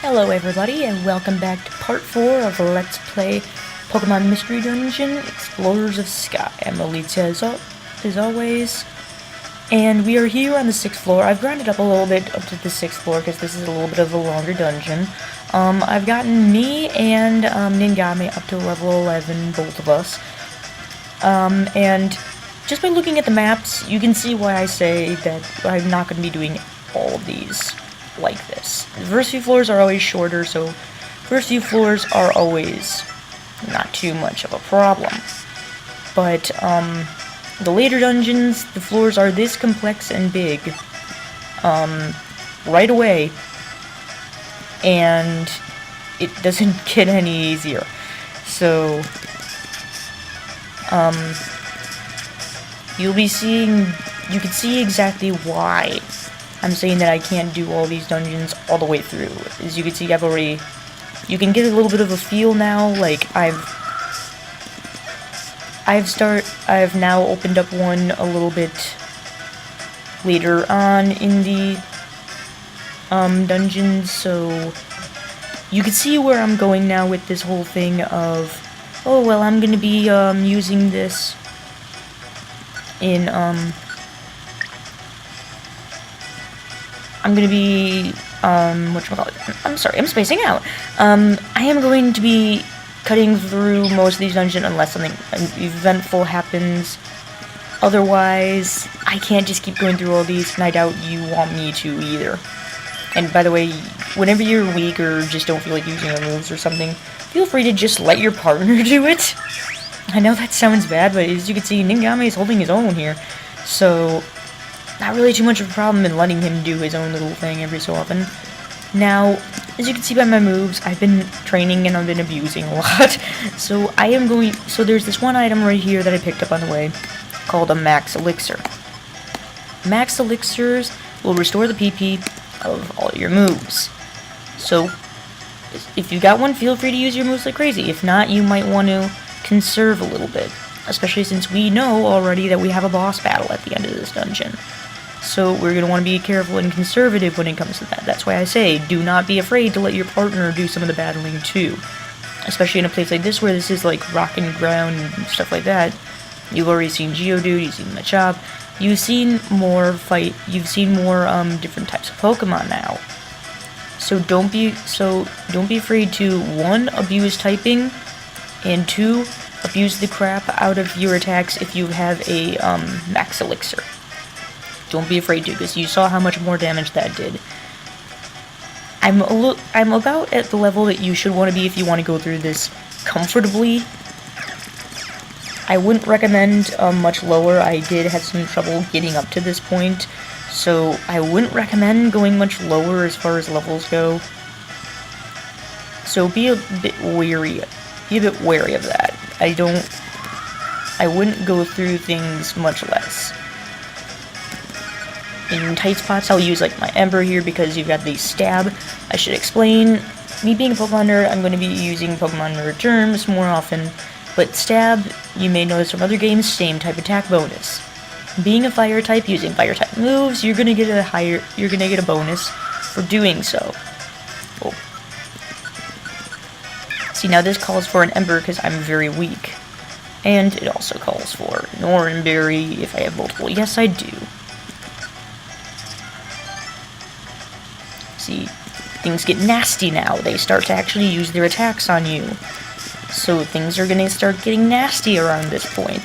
Hello everybody, and welcome back to part 4 of Let's Play Pokemon Mystery Dungeon Explorers of Sky. I'm Ahleetscja as always, and we are here on the 6th floor. I've grinded up a little bit up to the 6th floor because this is a little bit of a longer dungeon. I've gotten me and Ningame up to level 11, both of us. And just by looking at the maps, you can see why I say that I'm not going to be doing all of these like this. The first few floors are always shorter, so first few floors are always not too much of a problem. But the later dungeons, the floors are this complex and big right away, and it doesn't get any easier. So you can see exactly why I'm saying that I can't do all these dungeons all the way through. As you can see, you can get a little bit of a feel now, like I've now opened up one a little bit later on in the dungeons, so you can see where I'm going now with this whole thing of, oh well, I'm gonna be using this in I'm gonna be, whatchamacallit, I'm sorry, I'm spacing out. I am going to be cutting through most of these dungeons unless something eventful happens. Otherwise, I can't just keep going through all these, and I doubt you want me to either. And by the way, whenever you're weak or just don't feel like using your moves or something, feel free to just let your partner do it. I know that sounds bad, but as you can see, Ningame is holding his own here, so not really too much of a problem in letting him do his own little thing every so often. Now, as you can see by my moves, I've been training and I've been abusing a lot. So there's this one item right here that I picked up on the way, called a Max Elixir. Max Elixirs will restore the PP of all your moves. So, if you got one, feel free to use your moves like crazy. If not, you might want to conserve a little bit. Especially since we know already that we have a boss battle at the end of this dungeon. So we're going to want to be careful and conservative when it comes to that. That's why I say, do not be afraid to let your partner do some of the battling too. Especially in a place like this where this is like rock and ground and stuff like that. You've already seen Geodude, you've seen Machop, you've seen more different types of Pokemon now. So don't be afraid to, 1, abuse typing, and 2, abuse the crap out of your attacks if you have a Max Elixir. Don't be afraid to, because you saw how much more damage that did. I'm about at the level that you should want to be if you want to go through this comfortably. I wouldn't recommend much lower. I did have some trouble getting up to this point, so I wouldn't recommend going much lower as far as levels go. So be a bit wary. Be a bit wary of that. I wouldn't go through things much less. In tight spots, I'll use like my Ember here because you've got the Stab. I should explain, me being a Pokemon nerd, I'm going to be using Pokemon nerd terms more often, but Stab, you may notice from other games, same type attack bonus. Being a Fire type, using Fire type moves, you're gonna get a bonus for doing so. Oh. See, now this calls for an Ember because I'm very weak. And it also calls for an Oranberry if I have multiple. Yes, I do. See, things get nasty now. They start to actually use their attacks on you. So things are gonna start getting nasty around this point.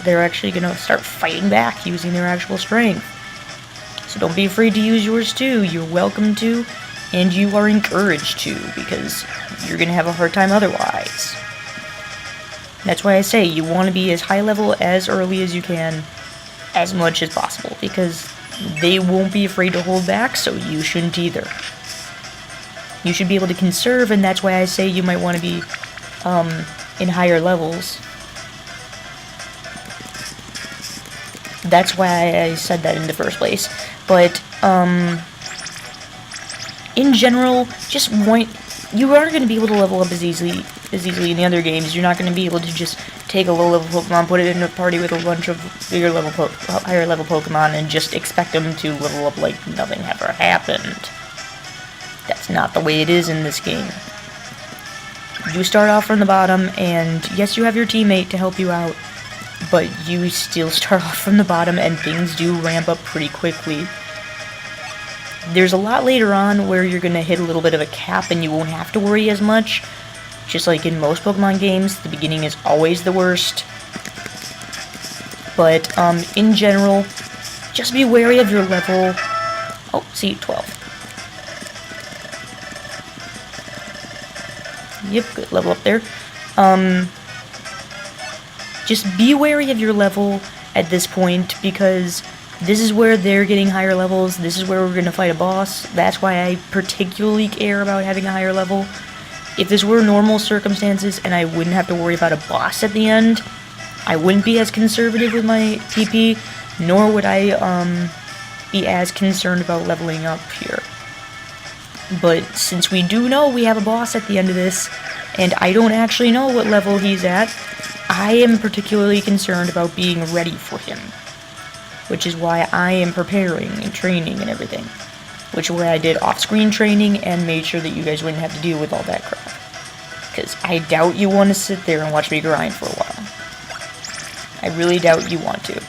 They're actually gonna start fighting back using their actual strength. So don't be afraid to use yours too. You're welcome to, and you are encouraged to, because you're gonna have a hard time otherwise. That's why I say you want to be as high level as early as you can, as much as possible, because they won't be afraid to hold back, so you shouldn't either. You should be able to conserve, and that's why I say you might want to be in higher levels. That's why I said that in the first place. But in general, you aren't going to be able to level up as easily in the other games. You're not going to be able to just take a low-level Pokemon, put it in a party with a bunch of higher-level Pokemon, and just expect them to level up like nothing ever happened. That's It's not the way it is in this game. You start off from the bottom, and yes, you have your teammate to help you out, but you still start off from the bottom, and things do ramp up pretty quickly. There's a lot later on where you're going to hit a little bit of a cap, and you won't have to worry as much. Just like in most Pokemon games, the beginning is always the worst. But, in general, just be wary of your level. Oh, see, 12. Yep, good level up there. Just be wary of your level at this point, because this is where they're getting higher levels. This is where we're going to fight a boss. That's why I particularly care about having a higher level. If this were normal circumstances and I wouldn't have to worry about a boss at the end, I wouldn't be as conservative with my PP, nor would I be as concerned about leveling up here. But since we do know we have a boss at the end of this, and I don't actually know what level he's at, I am particularly concerned about being ready for him. Which is why I am preparing and training and everything. Which is why I did off-screen training and made sure that you guys wouldn't have to deal with all that crap. Because I doubt you want to sit there and watch me grind for a while. I really doubt you want to.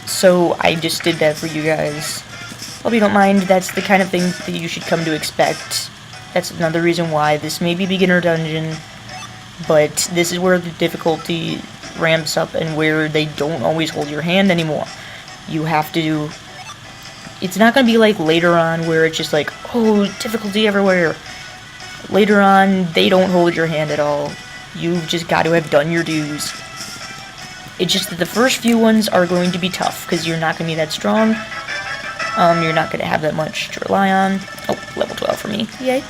So I just did that for you guys. Hope you don't mind. That's the kind of thing that you should come to expect. That's another reason why this may be beginner dungeon, but this is where the difficulty ramps up and where they don't always hold your hand anymore. You have to... It's not going to be like later on where it's just like, oh, difficulty everywhere. Later on, they don't hold your hand at all. You've just got to have done your dues. It's just that the first few ones are going to be tough, because you're not going to be that strong. You're not going to have that much to rely on. Oh, level 12 for me. Yay.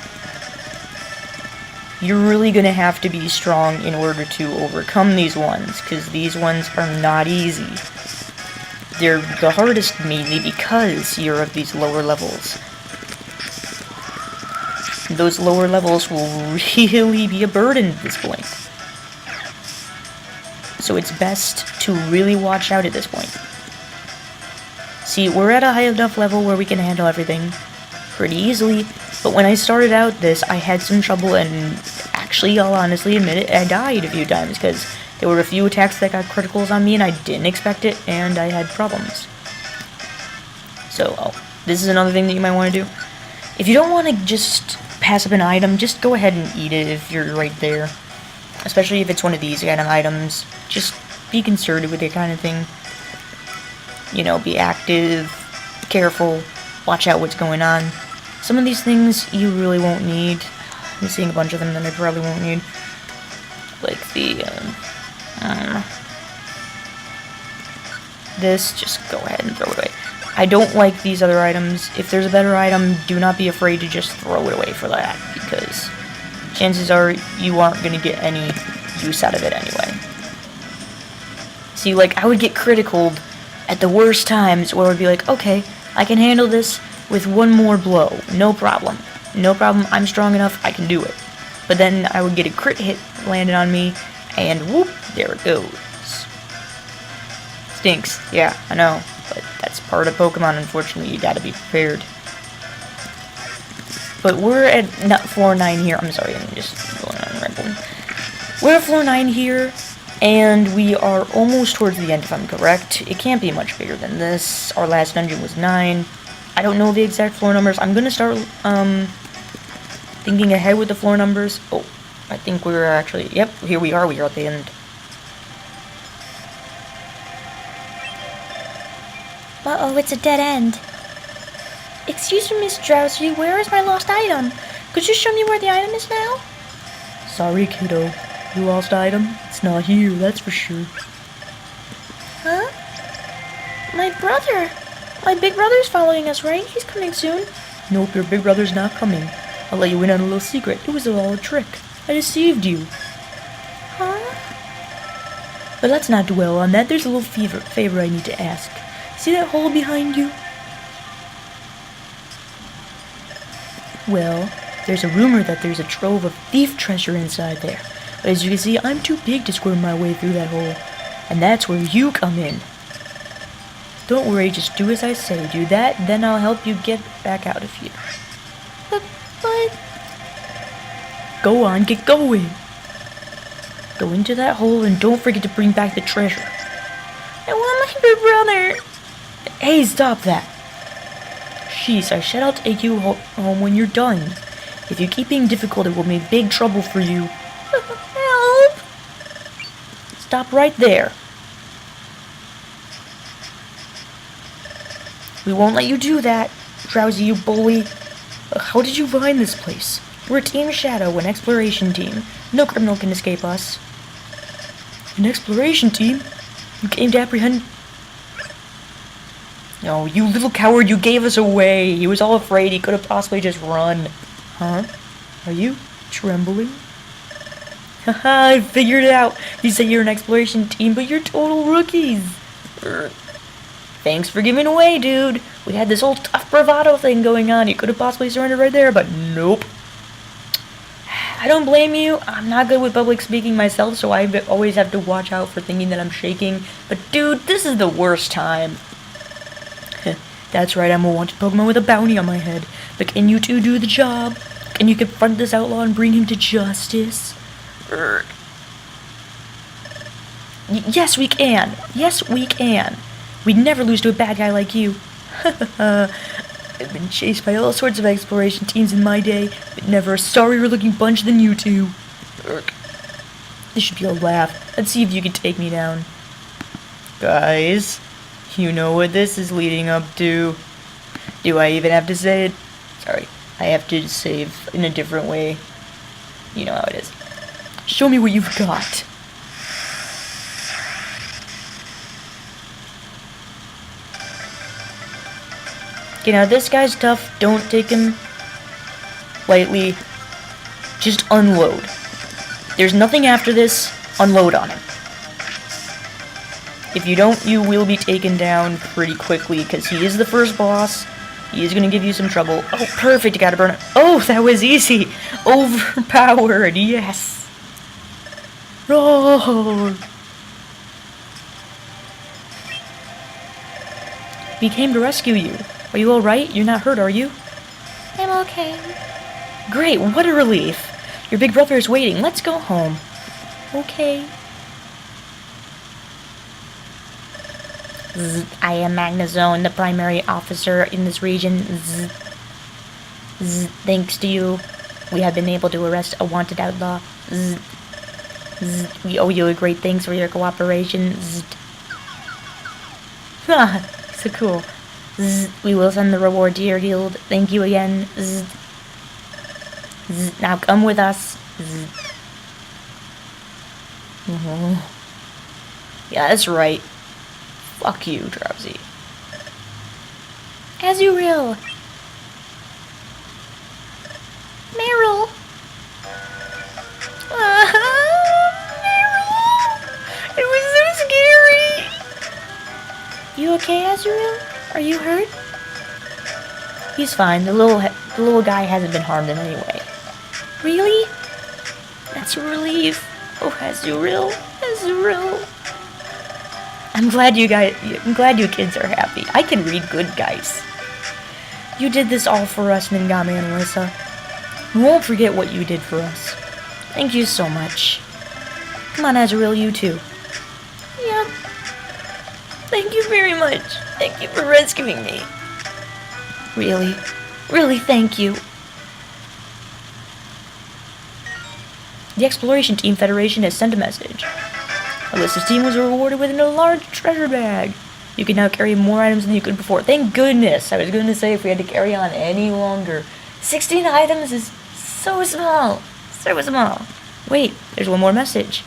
You're really going to have to be strong in order to overcome these ones, because these ones are not easy. They're the hardest mainly because you're of these lower levels. Those lower levels will really be a burden at this point. So it's best to really watch out at this point. See, we're at a high enough level where we can handle everything pretty easily, but when I started out this, I had some trouble, and actually, I'll honestly admit it, I died a few times, because there were a few attacks that got criticals on me, and I didn't expect it, and I had problems. So, this is another thing that you might want to do. If you don't want to just pass up an item, just go ahead and eat it if you're right there. Especially if it's one of these kind of items. Just be conservative with it kind of thing. You know, be active, careful, watch out what's going on. Some of these things you really won't need. I'm seeing a bunch of them that I probably won't need. Like the, this, just go ahead and throw it away. I don't like these other items. If there's a better item, do not be afraid to just throw it away for that, because chances are you aren't going to get any use out of it anyway. See, like, I would get criticaled at the worst times where I would be like, okay, I can handle this with one more blow. No problem. No problem. I'm strong enough. I can do it. But then I would get a crit hit landed on me, and whoop, there it goes. Stinks. Yeah, I know. But that's part of Pokemon, unfortunately. You gotta be prepared. But we're at floor 9 here. I'm sorry, I'm just going on rambling. We're at floor 9 here, and we are almost towards the end, if I'm correct. It can't be much bigger than this. Our last dungeon was 9. I don't know the exact floor numbers. I'm gonna start, thinking ahead with the floor numbers. Oh, I think we're actually, yep, here we are at the end. Uh-oh, it's a dead end. Excuse me, Miss Drowsy, where is my lost item? Could you show me where the item is now? Sorry, kiddo. You lost item? It's not here, that's for sure. Huh? My brother! My big brother's following us, right? He's coming soon. Nope, your big brother's not coming. I'll let you in on a little secret. It was all a trick. I deceived you. Huh? But let's not dwell on that. There's a little favor I need to ask. See that hole behind you? Well, there's a rumor that there's a trove of thief treasure inside there. But as you can see, I'm too big to squirm my way through that hole. And that's where you come in. Don't worry, just do as I say. Do that, then I'll help you get back out of here. But Go on, get going. Go into that hole and don't forget to bring back the treasure. I want my big brother. Hey, stop that. Sheesh, I said I'll take you home when you're done. If you keep being difficult, it will make big trouble for you. Help! Stop right there. We won't let you do that, Drowsy, you bully. How did you find this place? We're Team Shadow, an exploration team. No criminal can escape us. An exploration team? You came to apprehend... No, you little coward, you gave us away. He was all afraid. He could have possibly just run. Huh? Are you trembling? Haha, I figured it out. You say you're an exploration team, but you're total rookies. Thanks for giving away, dude. We had this whole tough bravado thing going on. You could have possibly surrendered right there, but nope. I don't blame you. I'm not good with public speaking myself, so I always have to watch out for thinking that I'm shaking. But dude, this is the worst time. That's right, I'm a wanted Pokemon with a bounty on my head. But can you two do the job? Can you confront this outlaw and bring him to justice? Yes, we can. Yes, we can. We'd never lose to a bad guy like you. I've been chased by all sorts of exploration teams in my day, but never a sorrier looking bunch than you two. This should be a laugh. Let's see if you can take me down. Guys, you know what this is leading up to. Do I even have to say it? Sorry, I have to save in a different way. You know how it is. Show me what you've got. Okay, now this guy's tough. Don't take him lightly. Just unload. There's nothing after this. Unload on him. If you don't, you will be taken down pretty quickly, because he is the first boss. He is going to give you some trouble. Oh, perfect. You got to burn it. Oh, that was easy. Overpowered. Yes. Roar. We came to rescue you. Are you alright? You're not hurt, are you? I'm okay. Great, what a relief. Your big brother is waiting. Let's go home. Okay. I am Magnazone, the primary officer in this region. Thanks to you, we have been able to arrest a wanted outlaw. We owe you a great thanks for your cooperation. So cool. We will send the reward to your guild. Thank you again. Now come with us. Yeah, that's right. Fuck you, Drowsy. As you will. Meryl. Meryl! It was so scary! You okay, Azuriel? Are you hurt? He's fine. The little guy hasn't been harmed in any way. Really? That's a relief. Oh, Azuriel. Azuriel. I'm glad you kids are happy. I can read good, guys. You did this all for us, Ningami and Alyssa. We won't forget what you did for us. Thank you so much. Come on, Azuriel, you too. Yep. Thank you very much. Thank you for rescuing me. Really? Really, thank you. The Exploration Team Federation has sent a message. Alyssa's team was rewarded with a large treasure bag. You can now carry more items than you could before. Thank goodness. I was going to say if we had to carry on any longer. 16 items is so small. So small. Wait, there's one more message.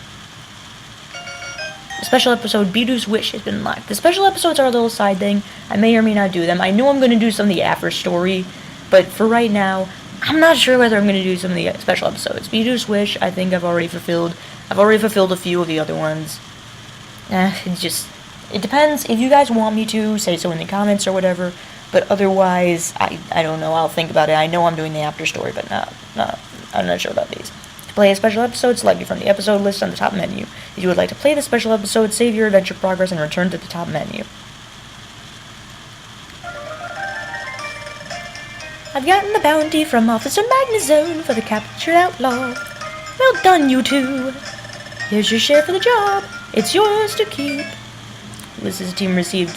The special episode Bidoo's Wish has been unlocked. The special episodes are a little side thing. I may or may not do them. I know I'm going to do some of the after story, but for right now, I'm not sure whether I'm going to do some of the special episodes. Bidoo's Wish, I think I've already fulfilled. I've already fulfilled a few of the other ones. It depends. If you guys want me to, say so in the comments or whatever. But otherwise, I don't know. I'll think about it. I know I'm doing the after story, but I'm not sure about these. To play a special episode, select it from the episode list on the top menu. If you would like to play the special episode, save your adventure progress and return to the top menu. I've gotten the bounty from Officer Magnezone for the captured outlaw. Well done, you two. Here's your share for the job. It's yours to keep. Alyssa's team received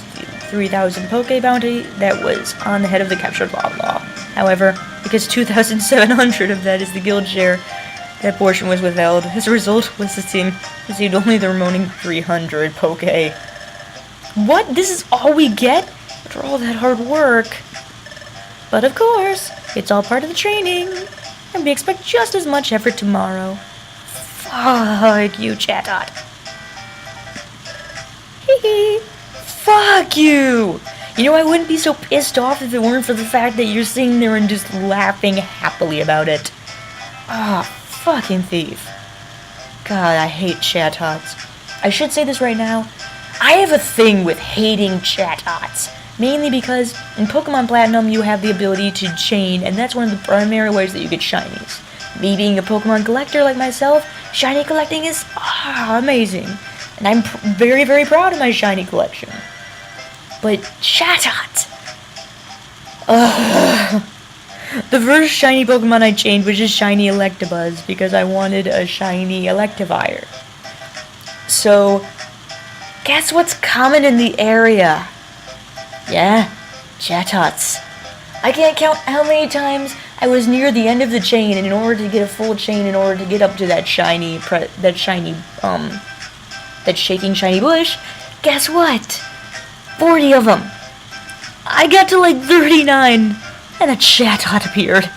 3,000 Poke bounty that was on the head of the captured outlaw. However, because 2,700 of that is the guild share, that portion was withheld. As a result, Alyssa's team received only the remaining 300 Poke. What? This is all we get? After all that hard work. But of course, it's all part of the training, and we expect just as much effort tomorrow. Fuck you, Chatot. Hee. Fuck you! You know, I wouldn't be so pissed off if it weren't for the fact that you're sitting there and just laughing happily about it. Ah, fucking thief. God, I hate Chatots. I should say this right now. I have a thing with hating Chatots. Mainly because in Pokemon Platinum you have the ability to chain, and that's one of the primary ways that you get shinies. Me being a Pokemon collector like myself, shiny collecting is amazing. And I'm very, very proud of my shiny collection. But Chatot! The first shiny Pokemon I chained was just shiny Electabuzz because I wanted a shiny Electivire. So, guess what's common in the area? Yeah, Chatots. I can't count how many times I was near the end of the chain, and in order to get a full chain, in order to get up to that shaking shiny bush, guess what? 40 of them. I got to like 39, and a Chatot appeared.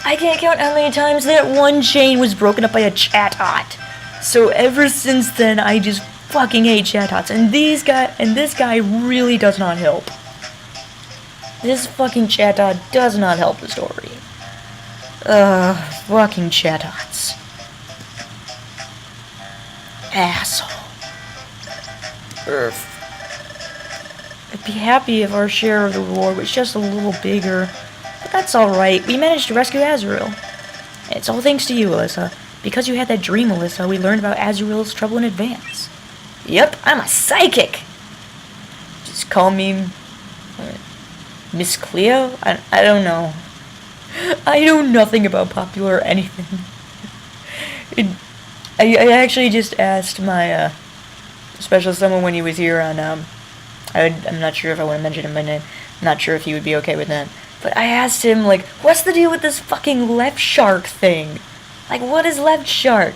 I can't count how many times that one chain was broken up by a Chatot. So ever since then, I just fucking hate Chatots, and this guy really does not help. This fucking Chatot does not help the story. Fucking Chatots. Asshole. Earth. I'd be happy if our share of the reward was just a little bigger, but that's alright. We managed to rescue Azurill. It's all thanks to you, Alyssa. Because you had that dream, Alyssa, we learned about Azurill's trouble in advance. Yep, I'm a psychic! Just call me Miss Cleo? I don't know. I know nothing about popular anything. I actually just asked my special someone when he was here on, I'm not sure if I want to mention him by name. I'm not sure if he would be okay with that. But I asked him, like, what's the deal with this fucking left shark thing? Like, what is left shark?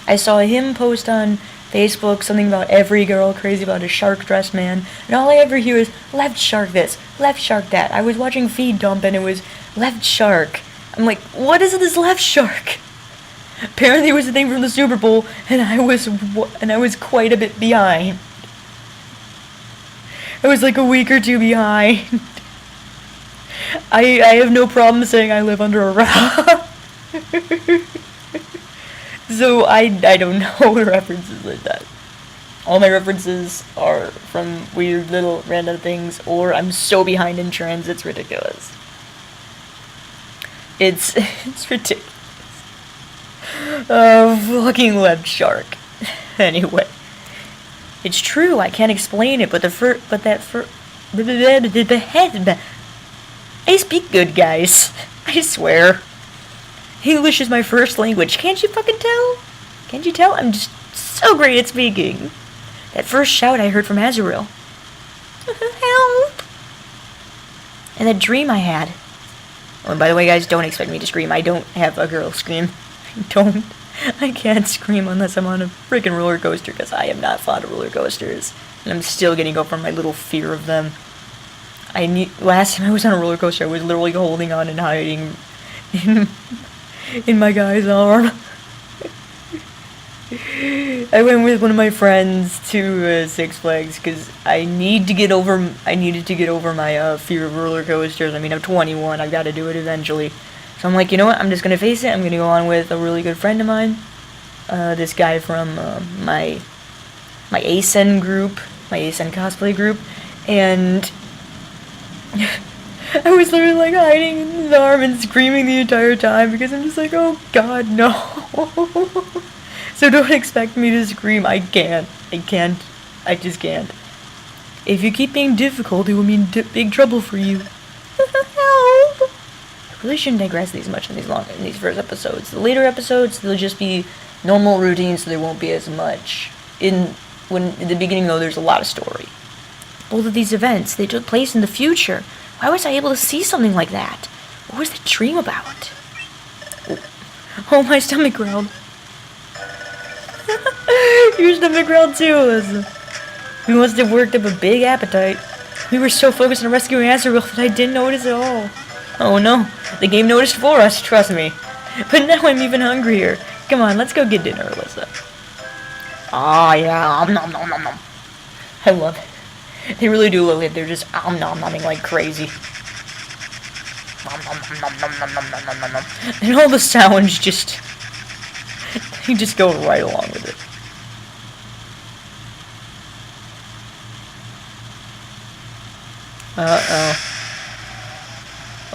I saw him post on Facebook something about every girl crazy about a shark dressed man, and all I ever hear is left shark this, left shark that. I was watching Feed Dump and it was left shark. I'm like, what is this left shark? Apparently it was a thing from the Super Bowl, and I was quite a bit behind. I was like a week or two behind. I have no problem saying I live under a rock. So I don't know the references like that. All my references are from weird little random things, or I'm so behind in trends it's ridiculous. It's ridiculous. Fucking left shark. Anyway, it's true. I can't explain it, but I speak good, guys. I swear. English is my first language. Can't you fucking tell? Can't you tell? I'm just so great at speaking. That first shout I heard from Azurill. Help! And that dream I had. Oh, and by the way, guys, don't expect me to scream. I don't have a girl scream. I can't scream unless I'm on a freaking roller coaster, because I am not fond of roller coasters. And I'm still getting over my little fear of them. Last time I was on a roller coaster, I was literally holding on and hiding in my guy's arm. I went with one of my friends to Six Flags because I needed to get over my fear of roller coasters. I mean, I'm 21. I've got to do it eventually. So I'm like, you know what? I'm just gonna face it. I'm gonna go on with a really good friend of mine. This guy from my ASEN group, my ASEN cosplay group, and I was literally like hiding in his arm and screaming the entire time because I'm just like, oh god, no. So don't expect me to scream. I just can't. If you keep being difficult, it will mean big trouble for you. Help! really shouldn't digress these much in these first episodes. The later episodes, they'll just be normal routines, so there won't be as much. In the beginning, though, there's a lot of story. Both of these events, they took place in the future. Why was I able to see something like that? What was the dream about? Oh, my stomach growled. Your stomach growled too, Alyssa. We must have worked up a big appetite. We were so focused on rescuing Azrael that I didn't notice at all. Oh no, the game noticed for us, trust me. But now I'm even hungrier. Come on, let's go get dinner, Alyssa. Ah, yeah, nom nom nom nom. I love it. They really do look like they're just nom nomming like crazy. Nom nom nom nom nom nom nom nom nom nom. And all the sounds just... you just go right along with it. Uh-oh.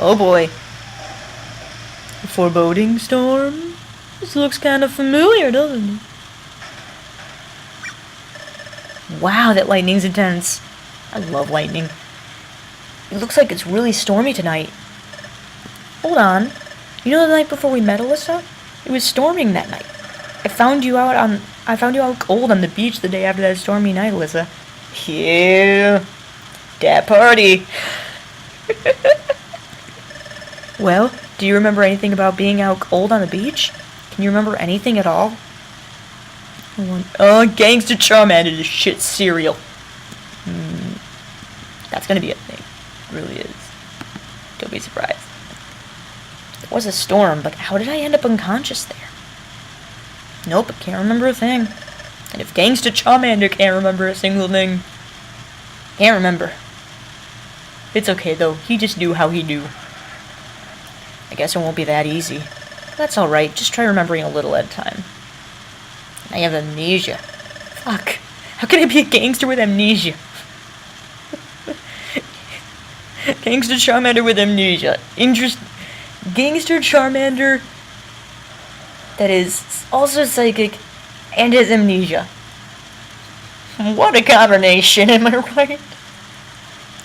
Oh boy. A foreboding storm? This looks kind of familiar, doesn't it? Wow, that lightning's intense. I love lightning. It looks like it's really stormy tonight. Hold on. You know the night before we met, Alyssa? It was storming that night. I found you out cold on the beach the day after that stormy night, Alyssa. Yeah. That party. Well, do you remember anything about being out cold on the beach? Can you remember anything at all? Gangster Charmander is shit cereal. That's gonna be a thing. It really is. Don't be surprised. It was a storm, but how did I end up unconscious there? Nope, I can't remember a thing. And if Gangster Charmander can't remember a single thing, can't remember. It's okay though, he just knew how he knew. I guess it won't be that easy. That's alright, just try remembering a little at a time. I have amnesia. Fuck. How can I be a gangster with amnesia? Gangster Charmander with amnesia. Gangster Charmander that is also psychic and has amnesia. What a combination, am I right?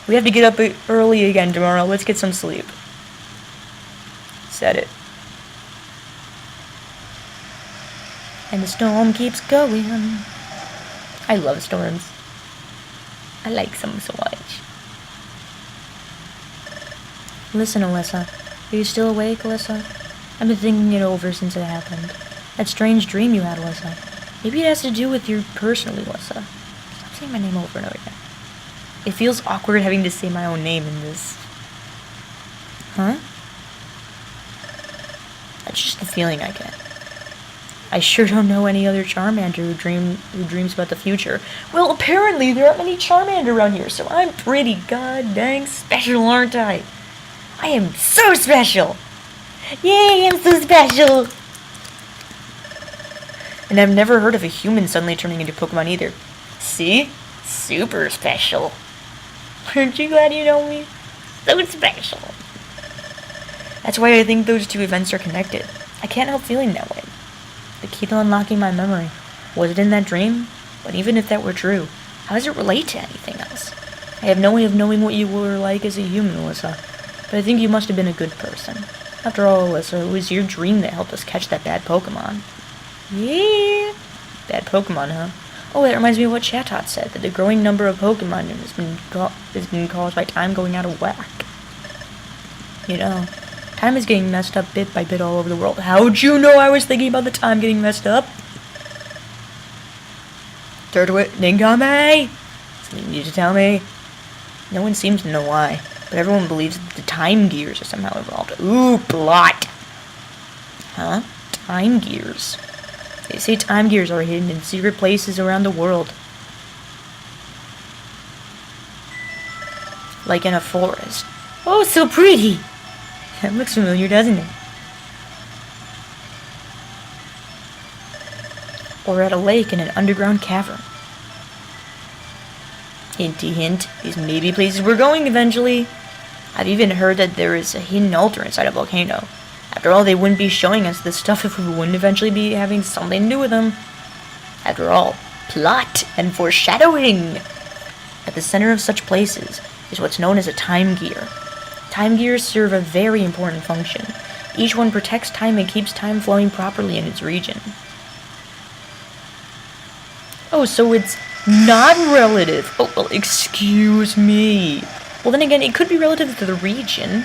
We have to get up early again tomorrow. Let's get some sleep. Said it. And the storm keeps going. I love storms. I like them so much. Listen, Alyssa. Are you still awake, Alyssa? I've been thinking it over since it happened. That strange dream you had, Alyssa. Maybe it has to do with you personally, Alyssa. Stop saying my name over and over again. It feels awkward having to say my own name in this. Huh? That's just the feeling I get. I sure don't know any other Charmander who dreams about the future. Well, apparently there aren't many Charmander around here, so I'm pretty god dang special, aren't I? I am so special! Yay, I'm so special! And I've never heard of a human suddenly turning into Pokemon either. See? Super special. Aren't you glad you know me? So special. That's why I think those two events are connected. I can't help feeling that way. They keep unlocking my memory. Was it in that dream? But even if that were true, how does it relate to anything else? I have no way of knowing what you were like as a human, Alyssa. But I think you must have been a good person. After all, Alyssa, it was your dream that helped us catch that bad Pokemon. Yeah. Bad Pokemon, huh? Oh, that reminds me of what Chatot said, that the growing number of Pokemon has been caused by time going out of whack. You know, time is getting messed up bit by bit all over the world. How'd you know I was thinking about the time getting messed up? Turtwit, Ningame! Something you need to tell me? No one seems to know why, but everyone believes that the time gears are somehow involved. Ooh, plot! Huh? Time gears. They say time gears are hidden in secret places around the world. Like in a forest. Oh, so pretty! That looks familiar, doesn't it? Or at a lake in an underground cavern. Hinty hint, these may be places we're going eventually. I've even heard that there is a hidden altar inside a volcano. After all, they wouldn't be showing us this stuff if we wouldn't eventually be having something to do with them. After all, plot and foreshadowing. At the center of such places is what's known as a time gear. Time gears serve a very important function. Each one protects time and keeps time flowing properly in its region. Oh, so it's not relative. Oh, well, excuse me. Well, then again, it could be relative to the region.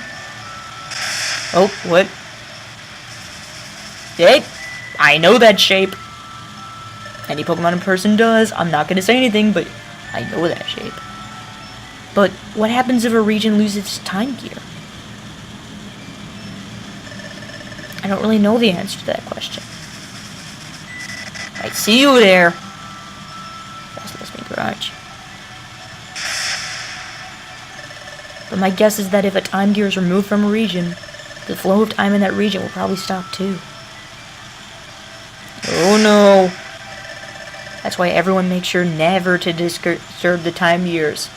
Oh, what? Hey, I know that shape. Any Pokemon in person does. I'm not gonna say anything, but I know that shape. But what happens if a region loses its time gear? I don't really know the answer to that question. I see you there. That's listening garage. But my guess is that if a time gear is removed from a region, the flow of time in that region will probably stop too. Oh no. That's why everyone makes sure never to disturb the time gears.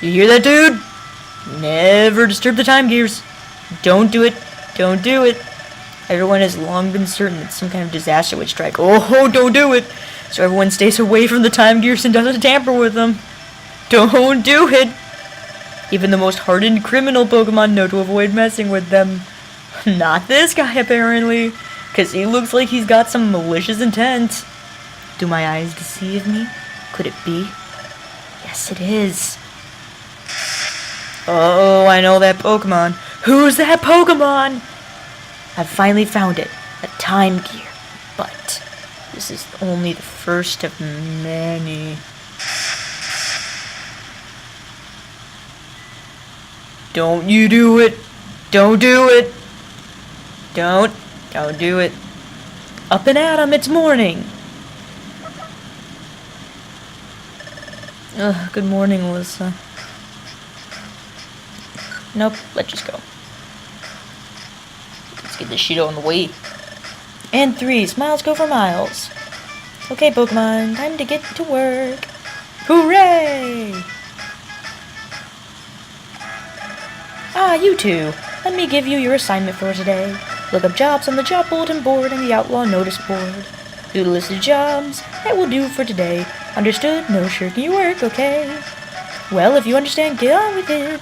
You hear that, dude? Never disturb the time gears. Don't do it. Don't do it. Everyone has long been certain that some kind of disaster would strike. Oh, don't do it. So everyone stays away from the time gears and doesn't tamper with them. Don't do it. Even the most hardened criminal Pokemon know to avoid messing with them. Not this guy, apparently. Because he looks like he's got some malicious intent. Do my eyes deceive me? Could it be? Yes, it is. Oh, I know that Pokemon. Who's that Pokemon? I've finally found it. A time gear. But this is only the first of many. Don't you do it. Don't do it. Don't do it. Up and at 'em, it's morning. Ugh, good morning, Alyssa. Nope, let's just go. Let's get this shit on the way. And 3, smiles go for miles. Okay, Pokemon, time to get to work. Hooray! Ah, you two. Let me give you your assignment for today. Look up jobs on the job bulletin board and the outlaw notice board. Do the list of jobs. That will do for today. Understood? No shirking your work, okay? Well, if you understand, get on with it.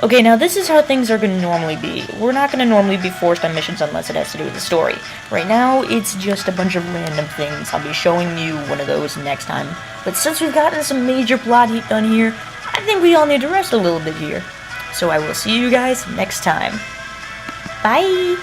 Okay, now this is how things are going to normally be. We're not going to normally be forced on missions unless it has to do with the story. Right now, it's just a bunch of random things. I'll be showing you one of those next time. But since we've gotten some major plot heat done here, I think we all need to rest a little bit here. So I will see you guys next time. Bye!